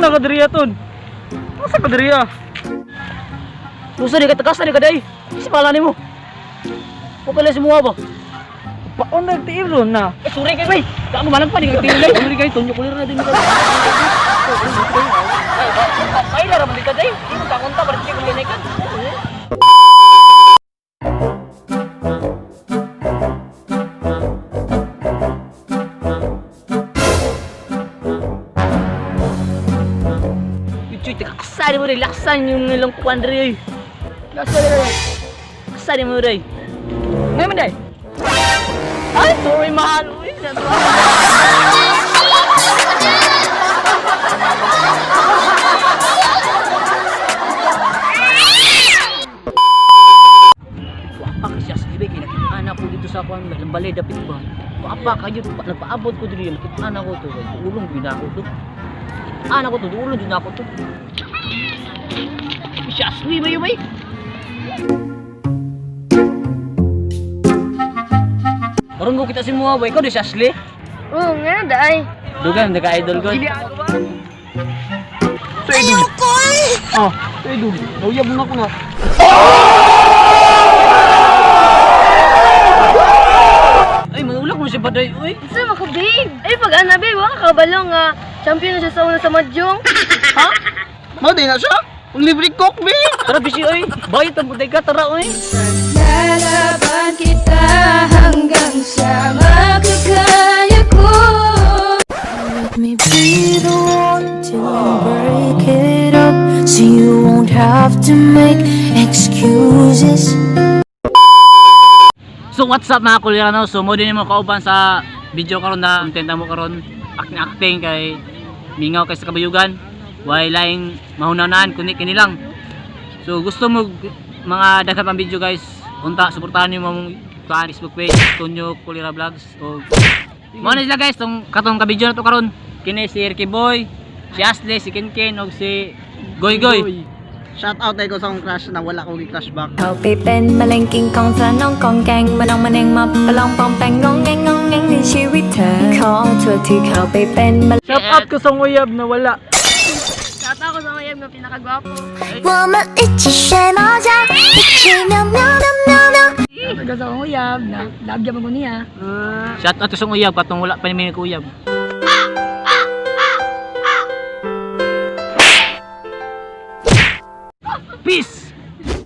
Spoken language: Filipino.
na kadriya ton. Asa kadriya? Musa di ka tagas na di ka day. Si pala nimo. O kala semua ba? Paon na tiilo na. Suri kay bay. Kamu manang pa di ka tiilo. Suri kay tunyo kulir na din ka. Ay lara man di ka day. Imo ta konta berarti ko linaikan. Laksan mo rin, laksan yung ilang kuwan rin. Laksan mo rin. Ngayon mo rin. Ay, sorry mahal. Uy, wapa ka siya, sige, kinakitaan ako dito sa kuwan, balay dapit ba? Wapa kayo, nagpaabot ko dito, nakitaan ako to. Ulong din ako to. Anak ko to, ulong din ako to. Si Ashley ba yun ba? Parang ko kita si Mua ba? Ikaw di si Ashley? Oo nga, daay. Dugan, naka-idol ko. Hindi ako ba? Sa idol. Ah, sa idol. Nauyab mo na ko na. Ay, manulak mo si Baday. Uy. Isa mo ko, babe. Ay, pag-ana, babe, wala ka balong nga. Champion na siya sa una sa Mahjong. Ha? Mau di na siya? Ang libre cook, be! Tara, bisi, oy! Bayit ang buday ka, tara, oy! Lalaban kita hanggang sa makakaya ko. Let me be the one to break it up, so you won't have to make excuses. So, what's up mga kulirano? So, mo din mo kauban sa video karon na content mo karon acting kay mingaw kay sa kabayugan. Why laing mahunanan kunik kini lang. So gusto mo mga daghan pang video guys, unta suportahan niyo mong Facebook page Tonyo Kulira Vlogs. So mo na sila guys tong katong ka video na to karon. Kini si Ricky Boy, si Ashley, si Kenken og si Goy Goy. Shout out ay ko sa akong crush na wala ko gi-crush back. เขาไปเป็นมะเร็งกินกองเธอน้องกองแกงมาน้องมาเน่งมาประลองปองแปงงองแงงงองแงงในชีวิตเธอขอโทษที่เขาไปเป็นมะ Shout out ko sa uyab na wala. Shout out ko sa mayam na pinakagwapo. 我们一起睡猫觉，一起喵喵喵喵喵。 Taga sa uyab na lagyan mo niya. Shout out ko sa uyab katong wala pa ni may uyab. Peace.